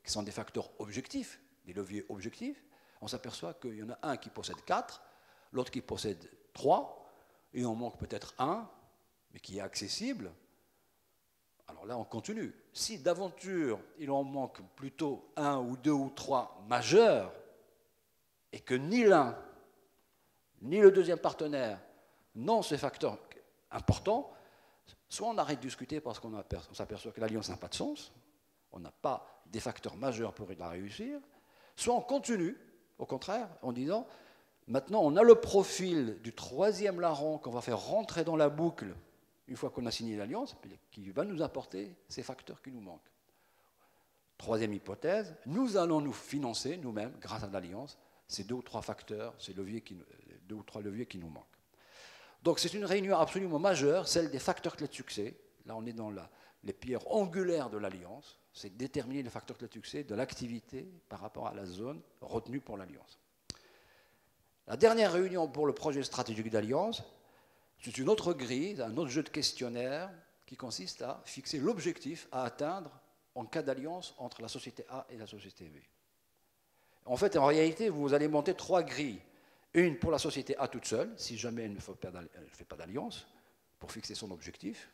qui sont des facteurs objectifs, des leviers objectifs, on s'aperçoit qu'il y en a un qui possède 4, l'autre qui possède 3, et on manque peut-être un, mais qui est accessible. Alors là, on continue. Si d'aventure, il en manque plutôt 1 ou 2 ou 3 majeurs, et que ni l'un, ni le deuxième partenaire n'ont ces facteurs importants, soit on arrête de discuter parce qu'on s'aperçoit que l'alliance n'a pas de sens, on n'a pas des facteurs majeurs pour la réussir, soit on continue, au contraire, en disant, maintenant on a le profil du 3e larron qu'on va faire rentrer dans la boucle une fois qu'on a signé l'alliance, qui va nous apporter ces facteurs qui nous manquent. 3e hypothèse, nous allons nous financer nous-mêmes, grâce à l'alliance, ces 2 ou 3 facteurs, ces 2 ou 3 leviers qui nous manquent. Donc c'est une réunion absolument majeure, celle des facteurs clés de succès. Là, on est dans les pierres angulaires de l'alliance. C'est déterminer les facteurs clés de succès de l'activité par rapport à la zone retenue pour l'alliance. La dernière réunion pour le projet stratégique d'alliance, c'est une autre grille, un autre jeu de questionnaire qui consiste à fixer l'objectif à atteindre en cas d'alliance entre la société A et la société B. En fait, en réalité, vous allez monter 3 grilles. Une pour la société A toute seule, si jamais elle ne fait pas d'alliance, pour fixer son objectif.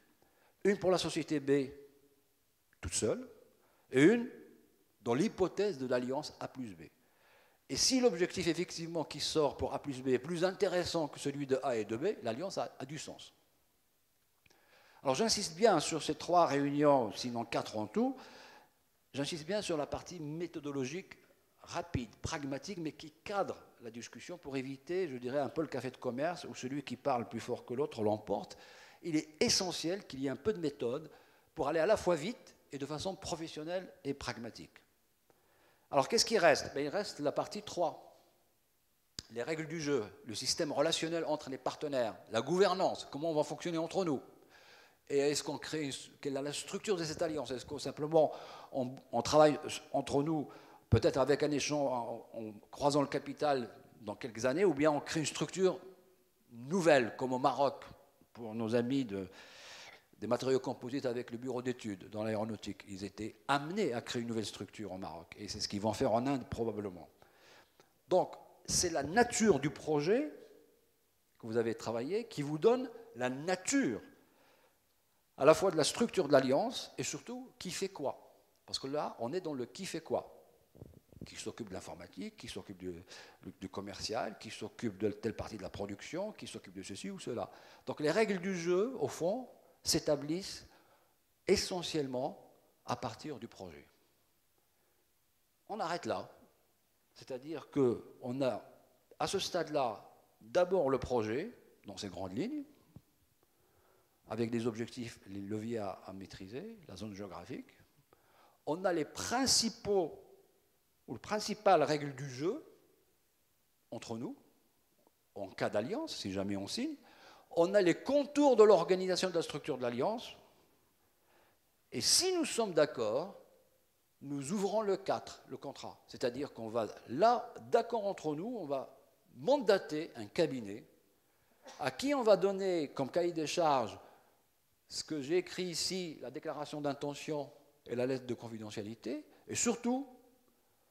Une pour la société B toute seule. Et une dans l'hypothèse de l'alliance A plus B. Et si l'objectif effectivement qui sort pour A plus B est plus intéressant que celui de A et de B, l'alliance a du sens. Alors j'insiste bien sur ces 3 réunions, sinon 4 en tout, j'insiste bien sur la partie méthodologique rapide, pragmatique, mais qui cadre la discussion pour éviter, je dirais, un peu le café de commerce où celui qui parle plus fort que l'autre l'emporte. Il est essentiel qu'il y ait un peu de méthode pour aller à la fois vite et de façon professionnelle et pragmatique. Alors qu'est-ce qui reste? Il reste la partie 3. Les règles du jeu, le système relationnel entre les partenaires, la gouvernance, comment on va fonctionner entre nous. Et est-ce qu'on crée, quelle est la structure de cette alliance? Est-ce que simplement on travaille entre nous, peut-être avec un échange, en croisant le capital dans quelques années, ou bien on crée une structure nouvelle, comme au Maroc, pour nos amis des matériaux composites avec le bureau d'études dans l'aéronautique. Ils étaient amenés à créer une nouvelle structure au Maroc, et c'est ce qu'ils vont faire en Inde probablement. Donc, c'est la nature du projet que vous avez travaillé qui vous donne la nature à la fois de la structure de l'alliance et surtout qui fait quoi. Parce que là, on est dans le qui fait quoi. Qui s'occupe de l'informatique, qui s'occupe du commercial, qui s'occupe de telle partie de la production, qui s'occupe de ceci ou cela. Donc les règles du jeu, au fond, s'établissent essentiellement à partir du projet. On arrête là. C'est-à-dire qu'on a, à ce stade-là, d'abord le projet, dans ses grandes lignes, avec des objectifs, les leviers à maîtriser, la zone géographique. On a les principales règles du jeu entre nous, en cas d'alliance, si jamais on signe. On a les contours de l'organisation de la structure de l'alliance. Et si nous sommes d'accord, nous ouvrons le contrat. C'est-à-dire qu'on va, là, d'accord entre nous, on va mandater un cabinet à qui on va donner comme cahier des charges ce que j'ai écrit ici, la déclaration d'intention et la lettre de confidentialité, et surtout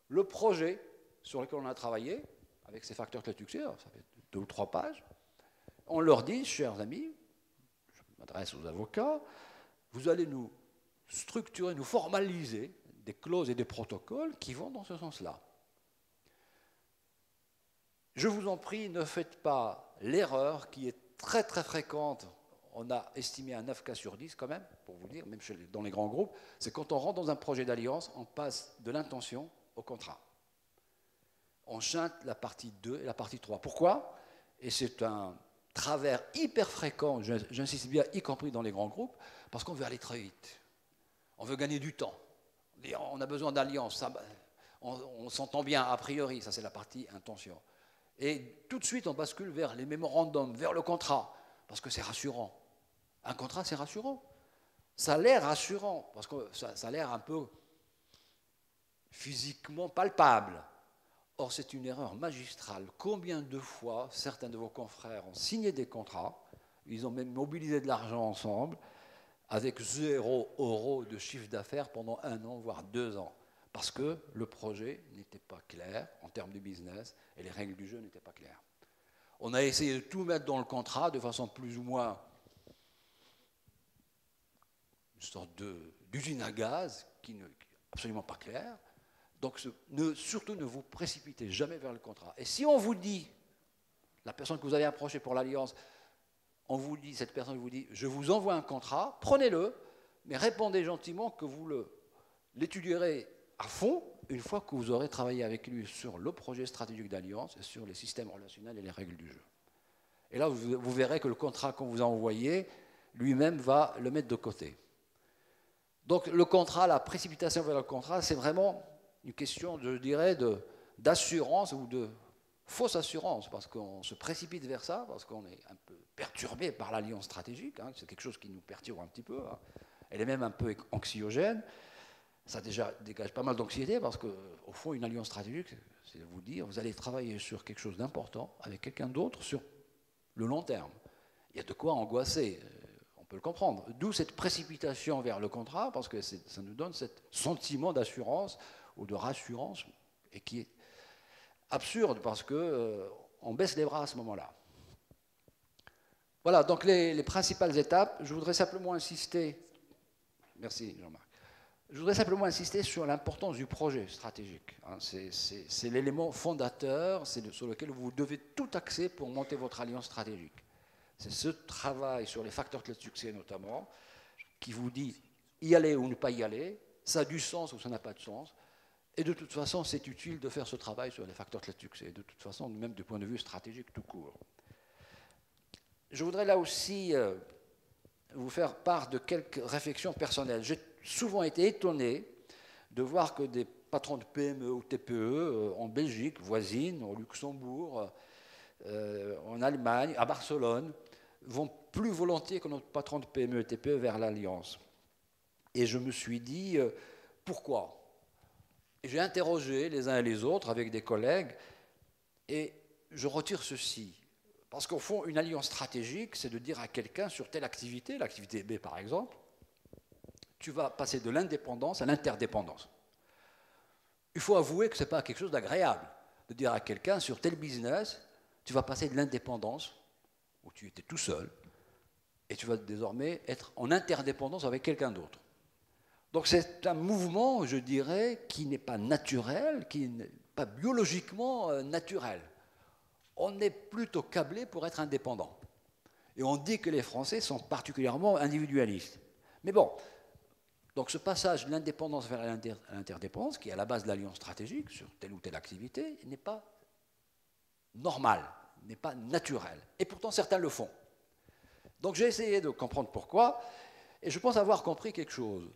le projet sur lequel on a travaillé, avec ces facteurs clés de succès, ça fait 2 ou 3 pages. On leur dit, chers amis, je m'adresse aux avocats, vous allez nous structurer, nous formaliser des clauses et des protocoles qui vont dans ce sens-là. Je vous en prie, ne faites pas l'erreur qui est très très fréquente. On a estimé à 9 cas sur 10 quand même, pour vous dire, même dans les grands groupes, c'est quand on rentre dans un projet d'alliance, on passe de l'intention au contrat. On chante la partie 2 et la partie 3. Pourquoi? Et c'est un travers hyper fréquent, j'insiste bien, y compris dans les grands groupes, parce qu'on veut aller très vite. On veut gagner du temps. On a besoin d'alliance, on s'entend bien a priori, ça c'est la partie intention. Et tout de suite on bascule vers les mémorandums, vers le contrat, parce que c'est rassurant. Un contrat c'est rassurant. Ça a l'air rassurant, parce que ça a l'air un peu physiquement palpable. Or c'est une erreur magistrale. Combien de fois certains de vos confrères ont signé des contrats, ils ont même mobilisé de l'argent ensemble, avec 0 € de chiffre d'affaires pendant 1 an, voire 2 ans. Parce que le projet n'était pas clair en termes de business et les règles du jeu n'étaient pas claires. On a essayé de tout mettre dans le contrat de façon plus ou moins une sorte d'usine à gaz qui n'est absolument pas claire. Donc surtout ne vous précipitez jamais vers le contrat. Et si on vous dit, la personne que vous avez approchée pour l'alliance, cette personne vous dit, je vous envoie un contrat, prenez-le, mais répondez gentiment que vous l'étudierez à fond une fois que vous aurez travaillé avec lui sur le projet stratégique d'alliance et sur les systèmes relationnels et les règles du jeu. Et là, vous verrez que le contrat qu'on vous a envoyé, lui-même va le mettre de côté. Donc le contrat, la précipitation vers le contrat, c'est vraiment une question, je dirais, d'assurance ou de fausse assurance, parce qu'on se précipite vers ça, parce qu'on est un peu perturbé par l'alliance stratégique, hein, c'est quelque chose qui nous perturbe un petit peu, hein. Elle est même un peu anxiogène, ça dégage pas mal d'anxiété, parce qu'au fond, une alliance stratégique, c'est de vous dire, vous allez travailler sur quelque chose d'important avec quelqu'un d'autre sur le long terme. Il y a de quoi angoisser, on peut le comprendre. D'où cette précipitation vers le contrat, parce que ça nous donne ce sentiment d'assurance ou de rassurance, et qui est absurde parce qu'on baisse les bras à ce moment-là. Voilà, donc les principales étapes. Je voudrais simplement insister, merci Jean-Marc, je voudrais simplement insister sur l'importance du projet stratégique. Hein, c'est l'élément fondateur, c'est sur lequel vous devez tout axer pour monter votre alliance stratégique. C'est ce travail sur les facteurs clés de succès notamment, qui vous dit y aller ou ne pas y aller, ça a du sens ou ça n'a pas de sens. Et de toute façon, c'est utile de faire ce travail sur les facteurs clés de succès, de toute façon, même du point de vue stratégique tout court. Je voudrais là aussi vous faire part de quelques réflexions personnelles. J'ai souvent été étonné de voir que des patrons de PME ou TPE en Belgique, voisine, au Luxembourg, en Allemagne, à Barcelone, vont plus volontiers que notre patron de PME et TPE vers l'Alliance. Et je me suis dit, pourquoi? J'ai interrogé les uns et les autres avec des collègues, et je retire ceci. Parce qu'au fond, une alliance stratégique, c'est de dire à quelqu'un sur telle activité, l'activité B par exemple, tu vas passer de l'indépendance à l'interdépendance. Il faut avouer que ce n'est pas quelque chose d'agréable de dire à quelqu'un sur tel business, tu vas passer de l'indépendance, où tu étais tout seul, et tu vas désormais être en interdépendance avec quelqu'un d'autre. Donc c'est un mouvement, je dirais, qui n'est pas naturel, qui n'est pas biologiquement naturel. On est plutôt câblé pour être indépendant. Et on dit que les Français sont particulièrement individualistes. Mais bon, donc ce passage de l'indépendance vers l'interdépendance, qui est à la base de l'alliance stratégique sur telle ou telle activité, n'est pas normal, n'est pas naturel. Et pourtant, certains le font. Donc j'ai essayé de comprendre pourquoi, et je pense avoir compris quelque chose.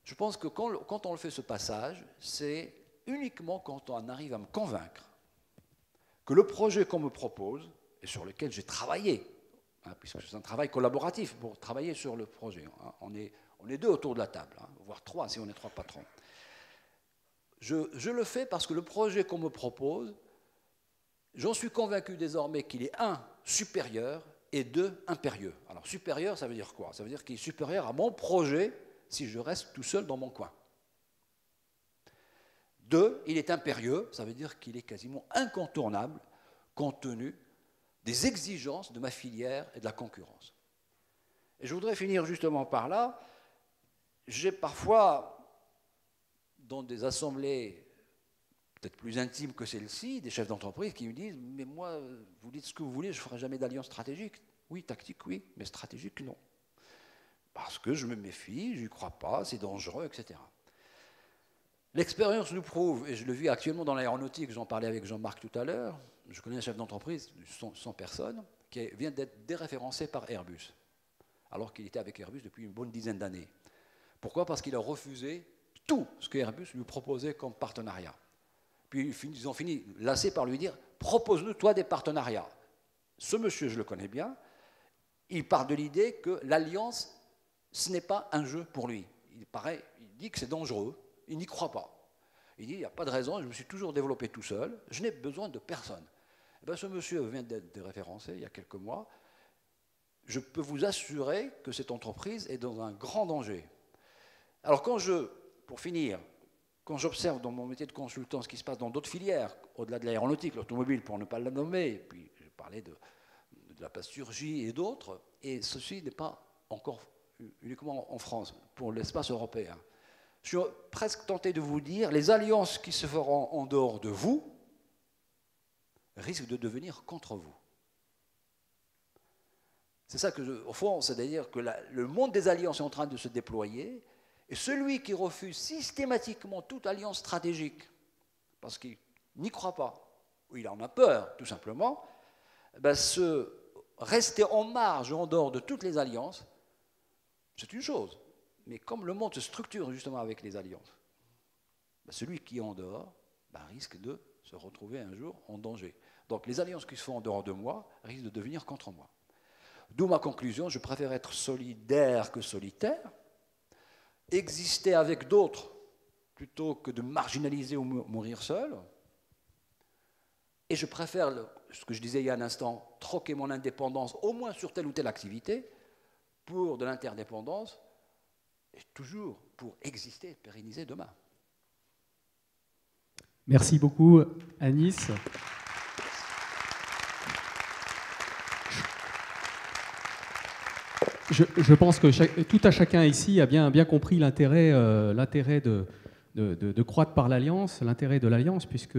Je pense que quand on fait ce passage, c'est uniquement quand on arrive à me convaincre que le projet qu'on me propose, et sur lequel j'ai travaillé, puisque c'est un travail collaboratif pour travailler sur le projet, on est deux autour de la table, voire trois si on est trois patrons. Je le fais parce que le projet qu'on me propose, j'en suis convaincu désormais qu'il est un, supérieur, et deux, impérieux. Alors supérieur, ça veut dire quoi? Ça veut dire qu'il est supérieur à mon projet si je reste tout seul dans mon coin. Deux, il est impérieux, ça veut dire qu'il est quasiment incontournable compte tenu des exigences de ma filière et de la concurrence. Et je voudrais finir justement par là. J'ai parfois, dans des assemblées peut-être plus intimes que celle-ci, des chefs d'entreprise qui me disent « Mais moi, vous dites ce que vous voulez, je ne ferai jamais d'alliance stratégique. » Oui, tactique, oui, mais stratégique, non. Parce que je me méfie, je n'y crois pas, c'est dangereux, etc. L'expérience nous prouve, et je le vis actuellement dans l'aéronautique, j'en parlais avec Jean-Marc tout à l'heure, je connais un chef d'entreprise de 100 personnes qui vient d'être déréférencé par Airbus, alors qu'il était avec Airbus depuis une bonne dizaine d'années. Pourquoi? Parce qu'il a refusé tout ce que Airbus lui proposait comme partenariat. Puis ils ont fini lassés par lui dire « Propose-nous toi des partenariats ». Ce monsieur, je le connais bien, il part de l'idée que l'alliance, ce n'est pas un jeu pour lui. Il dit que c'est dangereux, il n'y croit pas. Il dit, il n'y a pas de raison, je me suis toujours développé tout seul, je n'ai besoin de personne. Et bien, ce monsieur vient d'être déréférencé il y a quelques mois. Je peux vous assurer que cette entreprise est dans un grand danger. Alors, pour finir, quand j'observe dans mon métier de consultant ce qui se passe dans d'autres filières, au-delà de l'aéronautique, l'automobile pour ne pas la nommer, puis je parlais de la plasturgie et d'autres, et ceci n'est pas encore uniquement en France, pour l'espace européen. Je suis presque tenté de vous dire, les alliances qui se feront en dehors de vous risquent de devenir contre vous. C'est ça que, au fond, c'est-à-dire que le monde des alliances est en train de se déployer, et celui qui refuse systématiquement toute alliance stratégique, parce qu'il n'y croit pas, ou il en a peur, tout simplement, ben rester en marge, en dehors de toutes les alliances, c'est une chose. Mais comme le monde se structure justement avec les alliances, ben celui qui est en dehors risque de se retrouver un jour en danger. Donc les alliances qui se font en dehors de moi risquent de devenir contre moi. D'où ma conclusion, je préfère être solidaire que solitaire, exister avec d'autres plutôt que de marginaliser ou mourir seul. Et je préfère, ce que je disais il y a un instant, troquer mon indépendance, au moins sur telle ou telle activité, pour de l'interdépendance, et toujours pour exister et pérenniser demain. Merci beaucoup, Anis. Je pense que tout à chacun ici a bien compris l'intérêt de croître par l'alliance, l'intérêt de l'alliance, puisque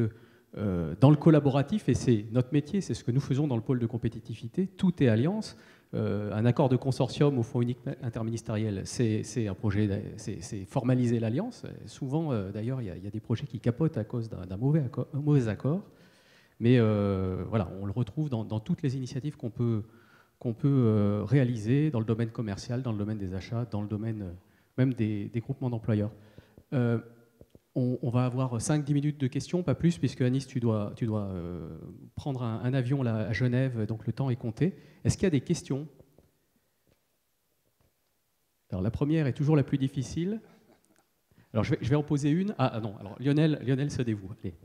dans le collaboratif, et c'est notre métier, c'est ce que nous faisons dans le pôle de compétitivité, tout est alliance. Un accord de consortium au fonds unique interministériel, c'est un projet, c'est formaliser l'alliance. Souvent, d'ailleurs, il y a des projets qui capotent à cause d'un mauvais accord. Mais voilà, on le retrouve dans toutes les initiatives qu'on peut réaliser dans le domaine commercial, dans le domaine des achats, dans le domaine même des groupements d'employeurs. On va avoir 5-10 minutes de questions, pas plus, puisque Anis, tu dois prendre un avion là, à Genève, donc le temps est compté. Est-ce qu'il y a des questions Alors la première est toujours la plus difficile. Alors je vais en poser une. Ah non, alors Lionel se dévoue. Allez.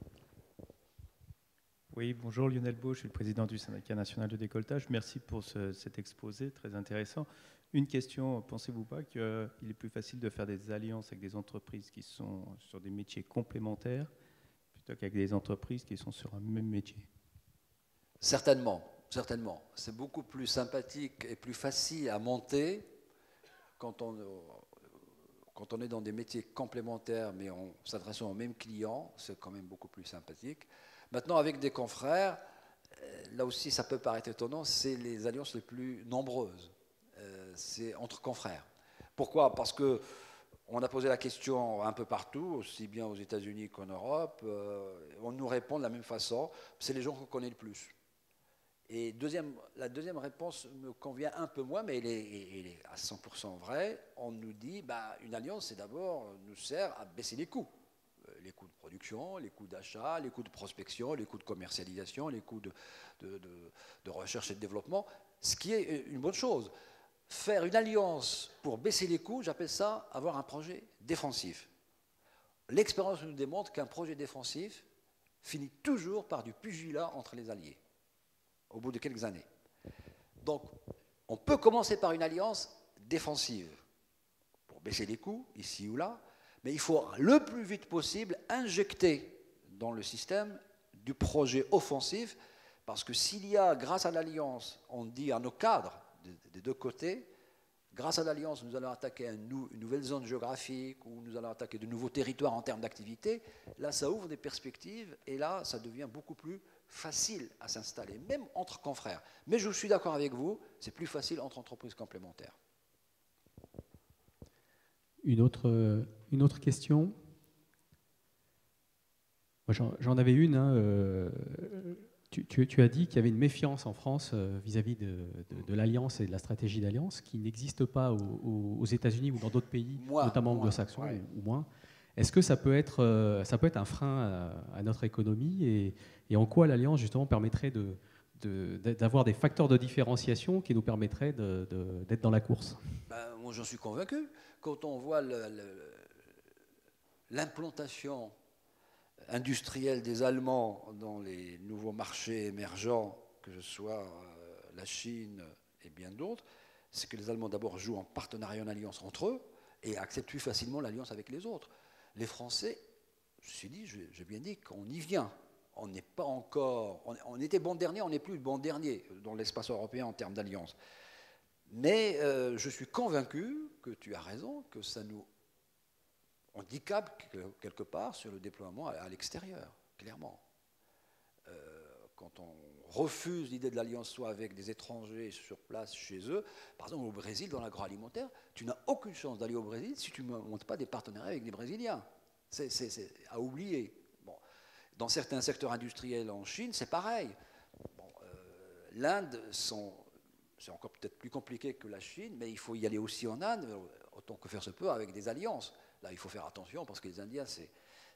Oui, bonjour Lionel Beau, je suis le président du syndicat national de décolletage. Merci pour cet exposé très intéressant. Une question, pensez-vous pas qu'il est plus facile de faire des alliances avec des entreprises qui sont sur des métiers complémentaires plutôt qu'avec des entreprises qui sont sur un même métier? Certainement, certainement. C'est beaucoup plus sympathique et plus facile à monter quand on est dans des métiers complémentaires, mais en s'adressant au même client, c'est quand même beaucoup plus sympathique. Maintenant, avec des confrères, là aussi ça peut paraître étonnant, c'est les alliances les plus nombreuses. C'est entre confrères. Pourquoi? Parce que on a posé la question un peu partout, aussi bien aux États-Unis qu'en Europe. On nous répond de la même façon. C'est les gens qu'on connaît le plus. Et la deuxième réponse me convient un peu moins, mais elle est à 100% vraie. On nous dit une alliance, c'est d'abord nous sert à baisser les coûts. Les coûts de production, les coûts d'achat, les coûts de prospection, les coûts de commercialisation, les coûts de recherche et de développement, ce qui est une bonne chose. Faire une alliance pour baisser les coûts, j'appelle ça avoir un projet défensif. L'expérience nous démontre qu'un projet défensif finit toujours par du pugilat entre les alliés, au bout de quelques années. Donc, on peut commencer par une alliance défensive pour baisser les coûts, ici ou là, mais il faut le plus vite possible injecter dans le système du projet offensif, parce que s'il y a, grâce à l'alliance, on dit à nos cadres, des deux côtés, grâce à l'alliance, nous allons attaquer une nouvelle zone géographique ou nous allons attaquer de nouveaux territoires en termes d'activité, là ça ouvre des perspectives et là ça devient beaucoup plus facile à s'installer, même entre confrères. Mais je suis d'accord avec vous, c'est plus facile entre entreprises complémentaires. Une autre question? J'en avais une. Tu as dit qu'il y avait une méfiance en France vis-à-vis de l'alliance et de la stratégie d'alliance qui n'existe pas aux États-Unis ou dans d'autres pays, notamment anglo-saxons ouais. ou moins. Est-ce que ça peut être un frein à notre économie et en quoi l'alliance justement permettrait d'avoir des facteurs de différenciation qui nous permettraient d'être dans la course? Moi j'en suis convaincu. Quand on voit l'implantation industrielle des Allemands dans les nouveaux marchés émergents, que ce soit la Chine et bien d'autres, c'est que les Allemands d'abord jouent en partenariat, en alliance entre eux et acceptent plus facilement l'alliance avec les autres. Les Français, j'ai bien dit qu'on y vient. On n'est pas encore. On était bon dernier, on n'est plus bon dernier dans l'espace européen en termes d'alliance. Mais je suis convaincu que tu as raison, que ça nous handicape quelque part sur le déploiement à l'extérieur, clairement. Quand on refuse l'idée de l'alliance soit avec des étrangers sur place chez eux, par exemple au Brésil, dans l'agroalimentaire, tu n'as aucune chance d'aller au Brésil si tu ne montes pas des partenariats avec des Brésiliens. C'est à oublier. Bon. Dans certains secteurs industriels en Chine, c'est pareil. Bon, l'Inde, c'est encore peut-être plus compliqué que la Chine, mais il faut y aller aussi en Inde, autant que faire se peut, avec des alliances. Là, il faut faire attention parce que les Indiens,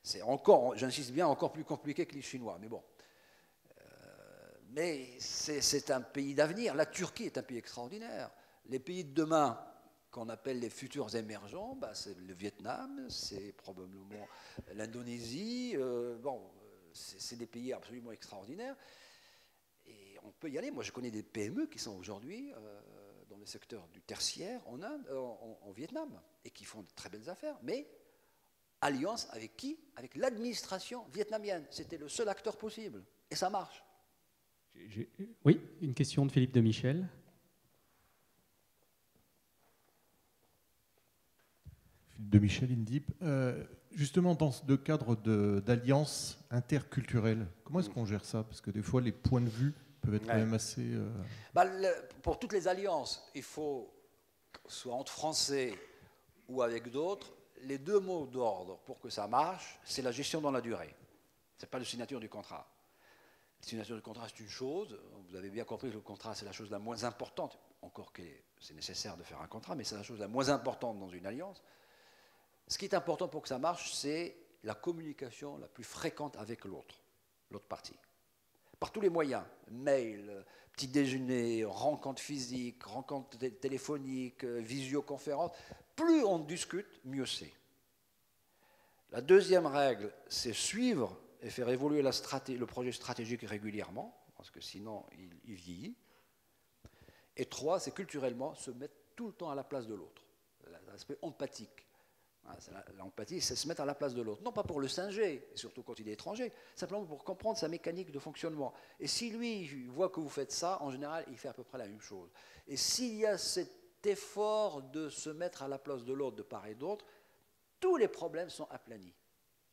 c'est encore, j'insiste bien, encore plus compliqué que les Chinois. Mais bon. Mais c'est un pays d'avenir. La Turquie est un pays extraordinaire. Les pays de demain, qu'on appelle les futurs émergents, c'est le Vietnam, c'est probablement l'Indonésie. C'est des pays absolument extraordinaires. Et on peut y aller. Moi, je connais des PME qui sont aujourd'hui dans le secteur du tertiaire en Inde, en Vietnam, et qui font de très belles affaires. Mais alliance avec qui? Avec l'administration vietnamienne. C'était le seul acteur possible. Et ça marche. Oui, une question de Philippe de Michel. Philippe de Michel, INDIP. Justement, dans ce cadre d'alliance interculturelle, comment est-ce qu'on gère ça? Parce que des fois, les points de vue peuvent être quand même assez... Pour toutes les alliances, il faut, soit entre Français ou avec d'autres, les deux mots d'ordre pour que ça marche, c'est la gestion dans la durée. Ce n'est pas la signature du contrat. La signature du contrat, c'est une chose. Vous avez bien compris que le contrat, c'est la chose la moins importante. Encore que c'est nécessaire de faire un contrat, mais c'est la chose la moins importante dans une alliance. Ce qui est important pour que ça marche, c'est la communication la plus fréquente avec l'autre partie. par tous les moyens, mail, petit déjeuner, rencontre physique, rencontre téléphonique, visioconférence, plus on discute, mieux c'est. La deuxième règle, c'est suivre et faire évoluer le projet stratégique régulièrement, parce que sinon il vieillit. Et 3, c'est culturellement se mettre tout le temps à la place de l'autre, l'aspect empathique. L'empathie, c'est se mettre à la place de l'autre. Non pas pour le singer, et surtout quand il est étranger, simplement pour comprendre sa mécanique de fonctionnement. Et si lui voit que vous faites ça, en général, il fait à peu près la même chose. Et s'il y a cet effort de se mettre à la place de l'autre de part et d'autre, tous les problèmes sont aplanis,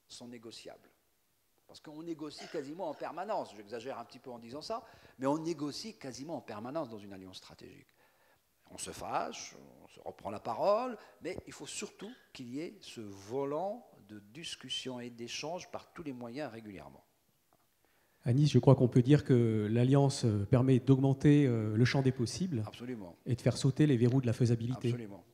sont négociables. Parce qu'on négocie quasiment en permanence. J'exagère un petit peu en disant ça, mais on négocie quasiment en permanence dans une alliance stratégique. On se fâche, on se reprend la parole, mais il faut surtout qu'il y ait ce volant de discussion et d'échange par tous les moyens régulièrement. Anis, je crois qu'on peut dire que l'alliance permet d'augmenter le champ des possibles. Absolument. Et de faire sauter les verrous de la faisabilité. Absolument.